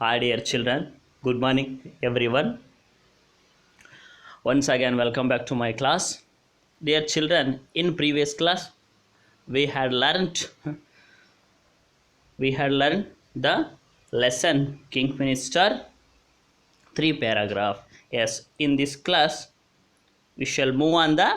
Hi, dear children. Good morning, everyone. Once again, welcome back to my class. Dear children, in previous class, we had learned we had learned the lesson King Minister, three paragraph. Yes, in this class, we shall move on the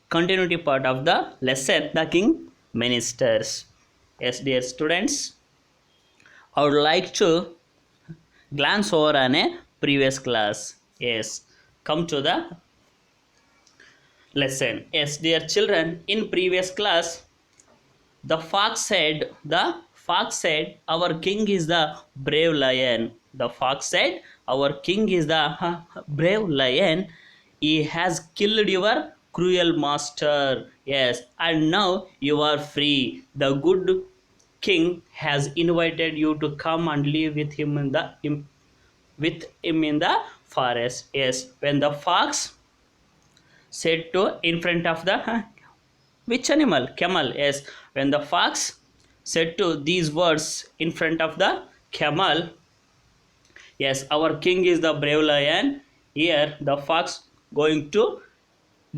continuity part of the lesson, the King Ministers. Yes, dear students, I would like to glance over on a previous class. Yes, come to the lesson. Yes, dear children, in previous class, the fox said, our king is the brave lion. The fox said, our king is the brave lion. He has killed your cruel master. Yes, and now you are free. The good king has invited you to come and live with him in the forest. Yes, when the fox said to in front of the which animal? Camel. Yes. When the fox said to these words in front of the camel, yes, our king is the brave lion. Here the fox going to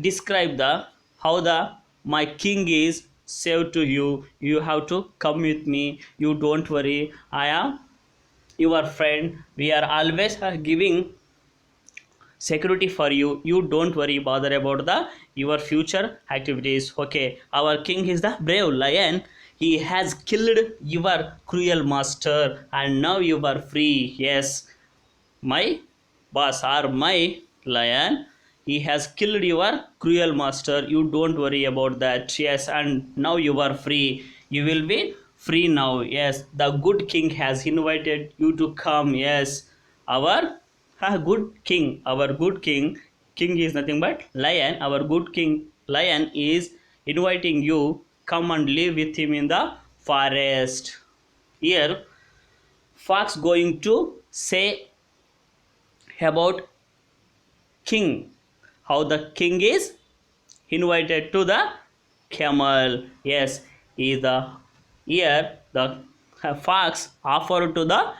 describe the how the my king is saved to you. You have to come with me. You don't worry. I am your friend. We are always giving security for you don't worry bother about the your future activities. Okay, our king is the brave lion. He has killed your cruel master and now you are free. Yes, my boss or my lion, he has killed your cruel master. You don't worry about that. Yes, and now you are free. You will be free now. Yes, the good king has invited you to come. Yes, our good king, our good king is nothing but lion. Our good king lion is inviting you, come and live with him in the forest. Here fox going to say about king, how the king is invited to the camel. Yes, is the here the fox offered to the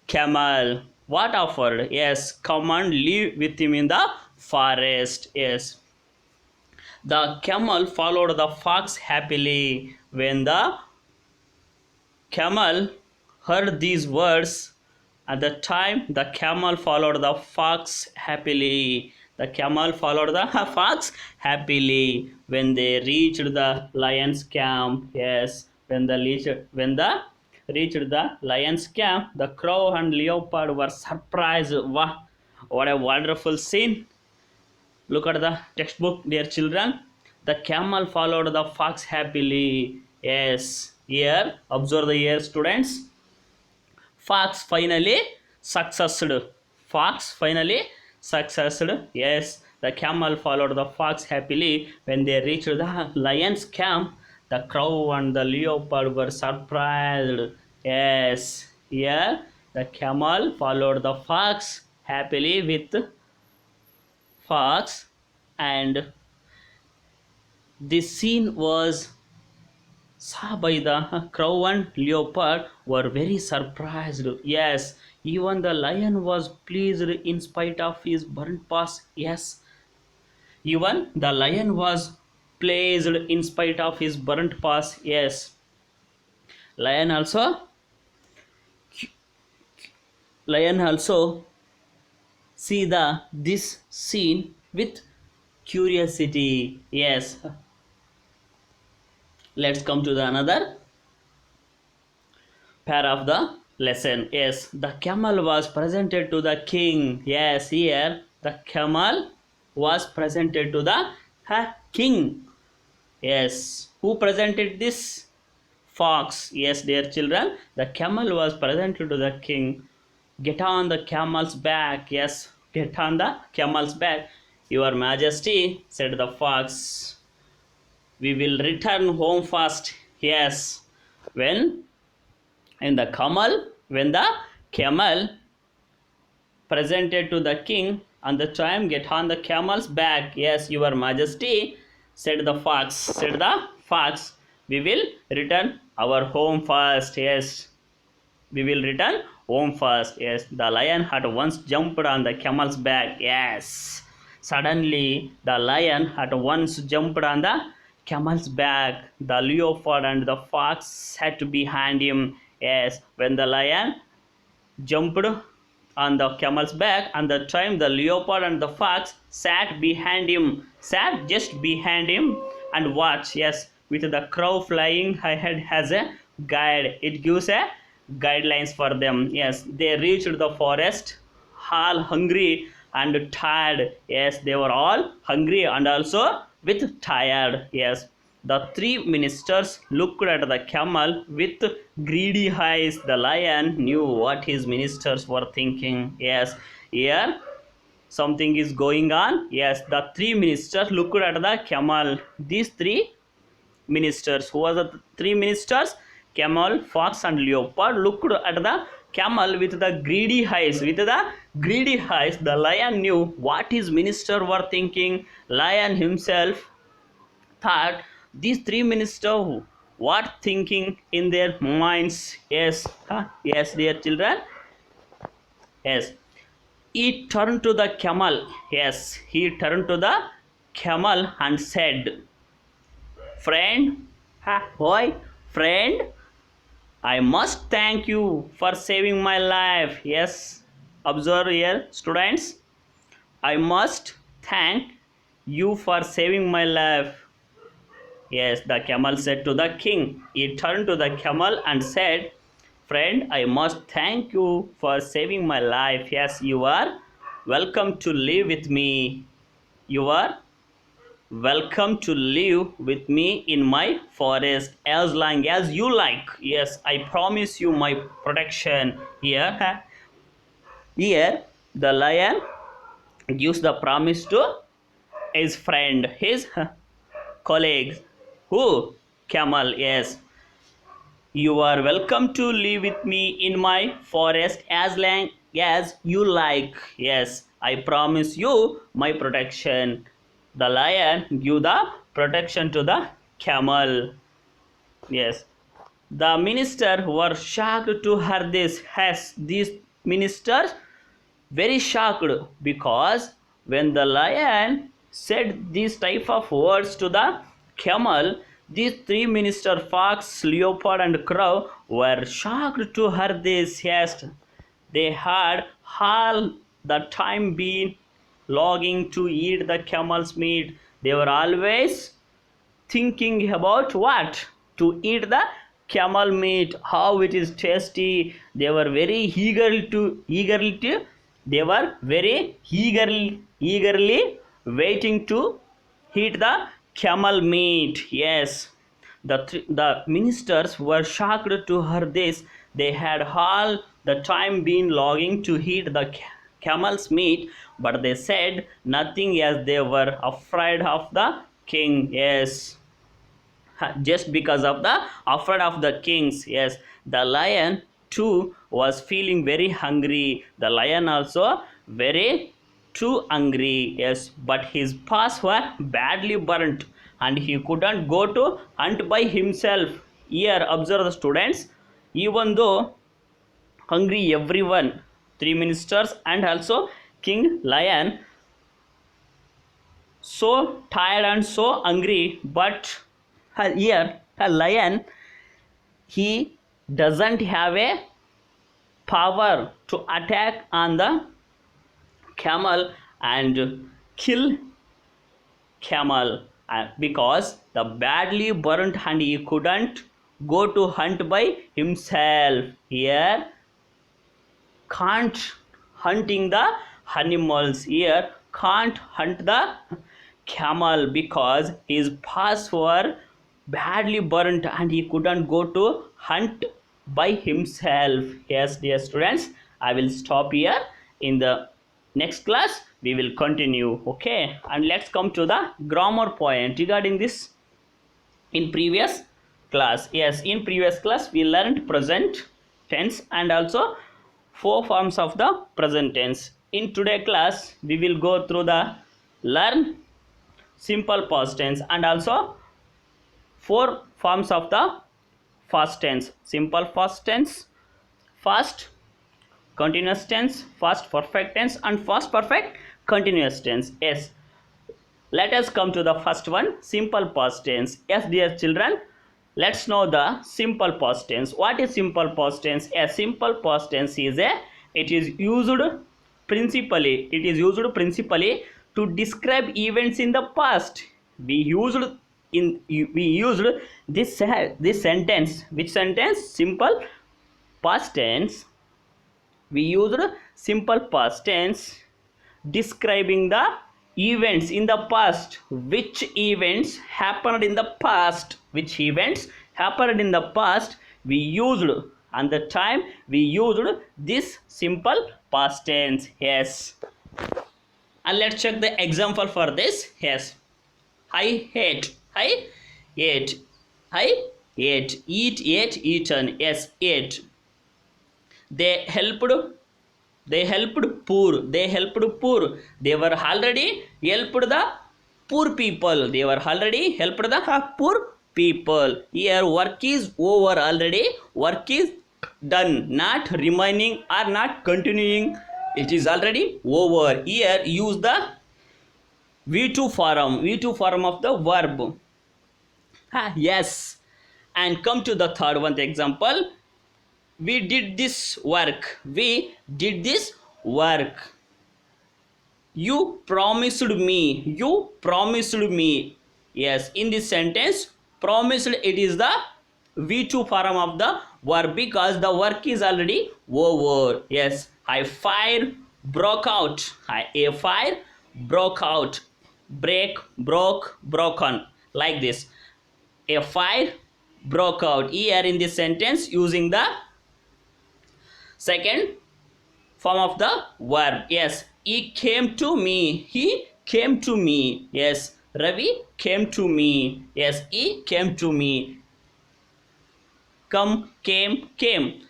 camel. What offered? Yes, come and live with him in the forest. Yes, the camel followed the fox happily. When the camel heard these words, at the time the camel followed the fox happily. The camel followed the fox happily. When they reached the lion's camp, yes, when the reached the lion's camp, the crow and leopard were surprised. Wow, what a wonderful scene! Look at the textbook, dear children. The camel followed the fox happily. Yes, here, observe the year, students. Fox finally successed. Fox finally successed. Yes, the camel followed the fox happily. When they reached the lion's camp, the crow and the leopard were surprised. Yes, here the camel followed the fox happily with fox, and this scene was saw by the crow and leopard were very surprised. Yes, even the lion was pleased in spite of his burnt paws. Yes, even the lion was pleased in spite of his burnt paws. Yes, lion also lion also see the this scene with curiosity. Yes, let's come to the another pair of the lesson. Yes, the camel was presented to the king. Yes, here the camel was presented to the king. Yes, who presented this? Fox. Yes, dear children, the camel was presented to the king. Get on the camel's back. Yes, get on the camel's back. Your majesty, said the fox, we will return home fast. Yes, when in the camel presented to the king on the time, get on the camel's back. Yes, your majesty, said the fox, we will return our home first. Yes, we will return home first. Yes, the lion had once jumped on the camel's back. Yes, suddenly the lion had once jumped on the camel's back. The leopard and the fox sat behind him. Yes, when the lion jumped on the camel's back, and the time the leopard and the fox sat just behind him and watched. Yes, with the crow flying ahead as a guide, it gives a guidelines for them. Yes, they reached the forest all hungry and tired. Yes, they were all hungry and also with tired. Yes, the three ministers looked at the camel with greedy eyes. The lion knew what his ministers were thinking. Yes, here something is going on. Yes, the three ministers looked at the camel. These three ministers, who are the three ministers? Camel, fox, and leopard looked at the camel with the greedy eyes. With the greedy eyes, the lion knew what his minister were thinking. Lion himself thought these three ministers what thinking in their minds. Yes, yes, dear children. Yes, he turned to the camel. Yes, he turned to the camel and said, "Friend, boy, friend, I must thank you for saving my life." Yes, observe here, students. I must thank you for saving my life. Yes, the camel said to the king. He turned to the camel and said, "Friend, I must thank you for saving my life. Yes, you are welcome to live with me. You are welcome to live with me in my forest as long as you like. Yes, I promise you my protection." Here the lion gives the promise to his friend, his colleagues. Who? Camel. Yes, you are welcome to live with me in my forest as long as you like. Yes, I promise you my protection. The lion give the protection to the camel. Yes, the minister were shocked to hear this. Has these ministers very shocked, because when the lion said these type of words to the camel, these three minister fox, leopard, and crow were shocked to hear this. Yes, they had all the time been longing to eat the camel's meat. They were always thinking about what? To eat the camel meat, how it is tasty. They were very they were very eagerly waiting to eat the camel meat. Yes, the ministers were shocked to hear this. They had all the time been longing to eat the camel's meat, but they said nothing as they were afraid of the king. Yes, just because of the afraid of the kings. Yes, the lion too was feeling very hungry. The lion also very too hungry. Yes, but his paws were badly burnt and he couldn't go to hunt by himself. Here observe the students, even though hungry everyone, three ministers and also king lion, so tired and so hungry, but here a lion, he doesn't have a power to attack on the camel and kill camel, because the badly burnt and he couldn't go to hunt by himself. Here can't hunting the animals. Here can't hunt the camel because his paws were badly burnt and he couldn't go to hunt by himself. Yes, dear students, I will stop here. In the next class we will continue. Okay, and let's come to the grammar point regarding this. In previous class, yes, in previous class we learned present tense and also four forms of the present tense. In today class we will go through the learn simple past tense and also four forms of the past tense. Simple past tense, fast, continuous tense, past perfect tense, and past perfect continuous tense. Yes, let us come to the first one, simple past tense. Yes, dear children, let's know the simple past tense. What is simple past tense? A simple past tense is it is used principally to describe events in the past. We used this sentence. Which sentence? Simple past tense. We used simple past tense describing the events in the past. Which events happened in the past? Which events happened in the past? We used, and the time we used this simple past tense. Yes, and let's check the example for this. Yes, I ate, I ate, I ate, eat, ate, eaten. Yes, ate. They helped, they helped poor. They were already helped the poor people. They were already helped the poor people. Here work is over already. Work is done, not remaining or not continuing. It is already over. Here use the v2 form of the verb. Yes, and come to the third one, the example. We did this work. We did this work. You promised me. You promised me. Yes, in this sentence, promised, it is the v2 form of the verb because the work is already over. Yes, a fire broke out. A fire broke out. Break, broke, broken, like this. A fire broke out. Here in this sentence, using the second form of the verb. Yes, he came to me. He came to me. Yes, Ravi came to me. Yes, he came to me. Come, came, came.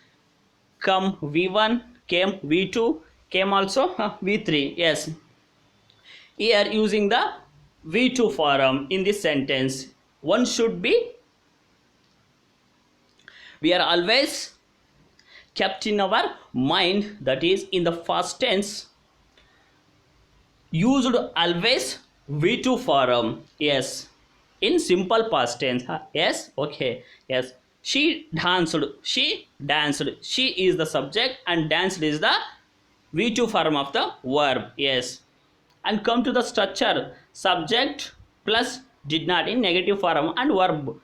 Come v1, came v2, came also v3. Yes, here using the v2 form in this sentence. One should be, we are always kept in our mind, that is in the past tense used always v2 form. Yes, in simple past tense. Yes, okay. Yes, she danced. She danced. She is the subject and danced is the v2 form of the verb. Yes, and come to the structure, subject plus did not in negative form and verb.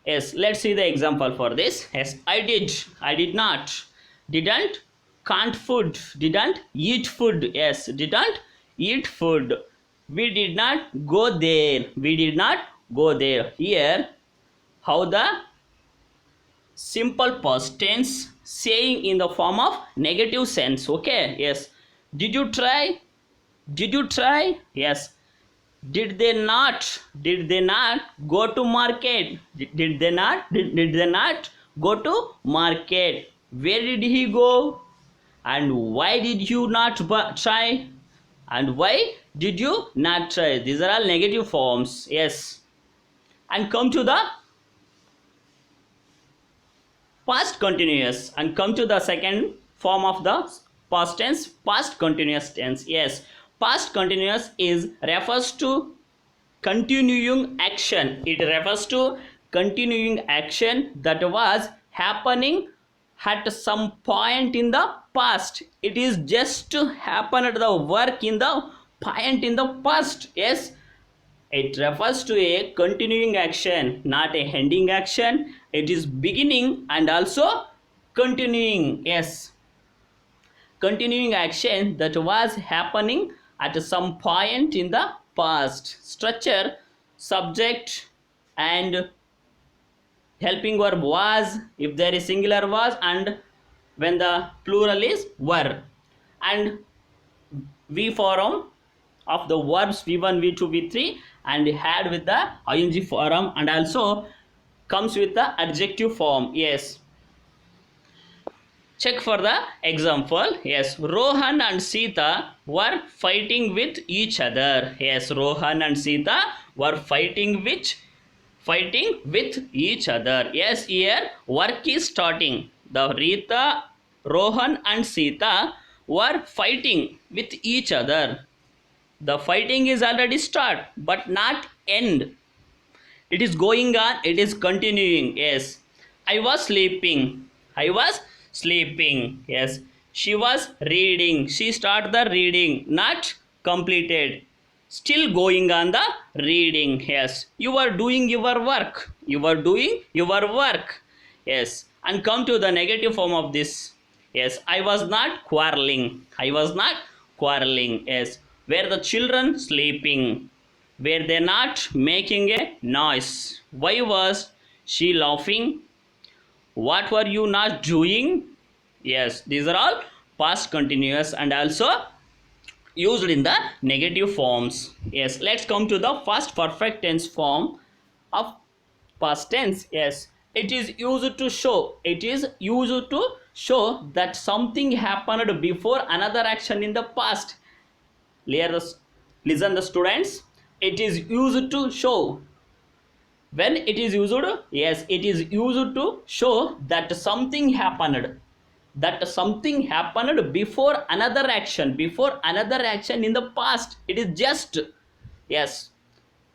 Yes, let's see the example for this. Yes, I did not, didn't, can't food, didn't eat food. Yes, didn't eat food. We did not go there. We did not go there. Here, how the simple past tense saying in the form of negative sense. Okay, yes. Did you try? Did you try? Yes. Did they not? Did they not go to market? Did they not? Did they not go to market? Where did he go? And why did you not try? And why did you not try? These are all negative forms. Yes. And come to the past continuous, and come to the second form of the past tense, past continuous tense. Yes, past continuous is refers to continuing action. It refers to continuing action that was happening at some point in the past. It is just to happen at the work in the point in the past. Yes, it refers to a continuing action, not a ending action. It is beginning and also continuing. Yes, continuing action that was happening at some point in the past. Structure, subject and helping verb was, if there is singular was, and when the plural is were. And v form of the verbs v1, v2, v3, and had with the ing form, and also comes with the adjective form. Yes, check for the example. Yes, Rohan and Sita were fighting with each other. Yes, Rohan and Sita were fighting with each other. Yes, here work is starting. The Rita Rohan and Sita were fighting with each other. The fighting is already start, but not end. It is going on, it is continuing. Yes. I was sleeping. I was sleeping. Yes. She was reading. She started the reading, not completed. Still going on the reading. Yes. You are doing your work. You are doing your work. Yes. And come to the negative form of this. Yes. I was not quarreling. I was not quarreling. Yes. Were the children sleeping? Were they not making a noise? Why was she laughing? What were you not doing? Yes, these are all past continuous and also used in the negative forms. Yes, let's come to the first perfect tense form of past tense. Yes, it is used to show. It is used to show that something happened before another action in the past. Listen, the students. It is used to show. When it is used, yes, it is used to show that something happened. That something happened before another action in the past. It is just, yes.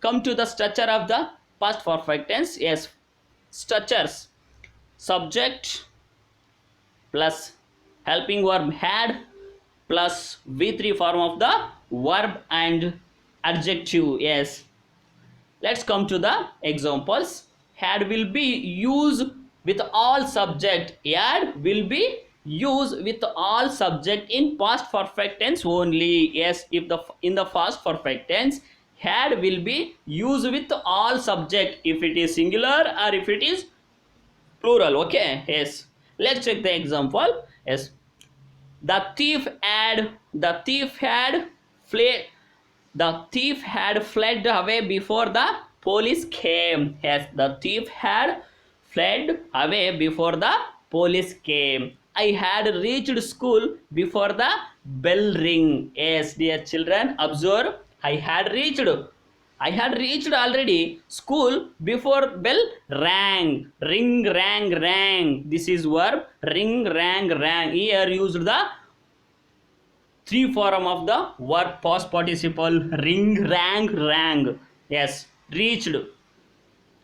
Come to the structure of the past perfect tense. Yes, structures: subject plus helping verb had plus V3 form of the verb and adjective. Yes, let's come to the examples. Had will be used with all subject. Had will be used with all subject in past perfect tense only. Yes, if the in the past perfect tense, had will be used with all subject if it is singular or if it is plural. Okay, yes, let's check the example. Yes, the thief had fled. The thief had fled away before the police came. Yes, the thief had fled away before the police came. I had reached school before the bell ring. Yes, dear children, observe. I had reached already school before bell rang. Ring, rang, rang. This is verb. Ring, rang, rang. Here used the three form of the verb past participle: ring, rang, rang. Yes, reached.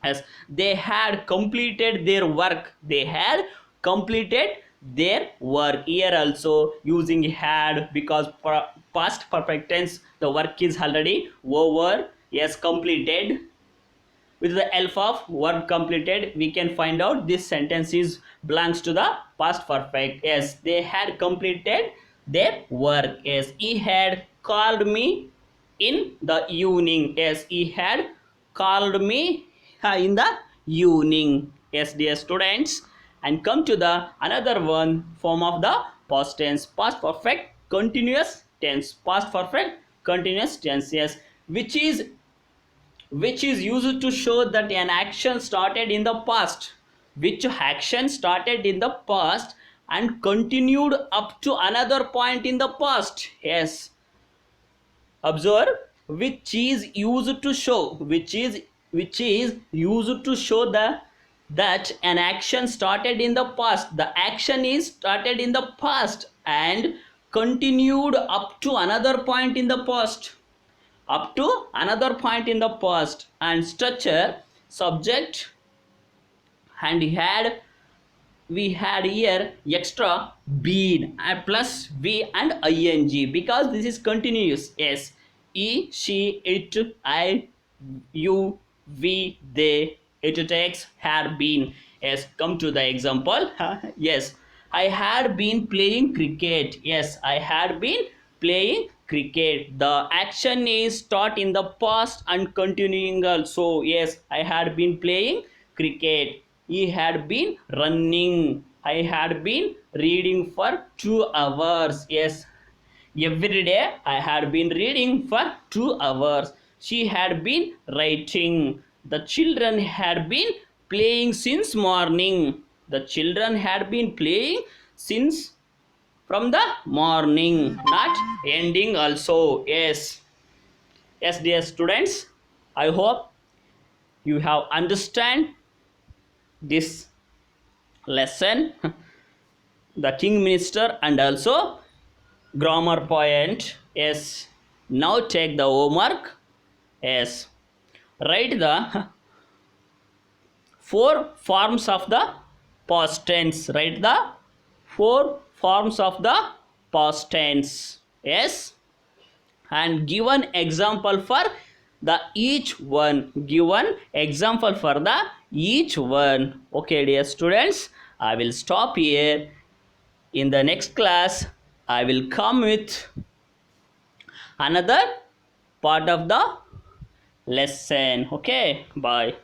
Yes, they had completed their work. They had completed their work. Here also using had, because past perfect tense the work is already over. Yes, completed. With the help of verb completed we can find out this sentence is belongs to the past perfect. Yes, they had completed their work. Yes, he had called me in the evening. Yes, he had called me in the evening. Yes, dear students, and come to the another one form of the past tense: past perfect continuous tense. Past perfect continuous tense. Yes, which is used to show that an action started in the past, which action started in the past and continued up to another point in the past. Yes, observe. Which is used to show that an action started in the past. The action is started in the past and continued up to another point in the past. And structure: subject, and we had here extra been plus v and ing, because this is continuous. Yes, he, she, it, I, you, we, they, it takes, had been. Yes, come to the example. Yes, I had been playing cricket. Yes, I had been playing cricket. The action is start in the past and continuing also. Yes, I had been playing cricket. He had been running. I had been reading for 2 hours. Yes, every day I had been reading for 2 hours. She had been writing. The children had been playing since morning. The children had been playing since from the morning, not ending also. Yes, yes, dear students, I hope you have understand this lesson. the king minister and also grammar point. Yes. Now take the homework. Yes. Write the four forms of the past tense. Write the four forms of the past tense. Yes. And give an example for the each one. Give one example for the each one. Okay, dear students, I will stop here. In the next class, I will come with another part of the lesson. Okay, bye.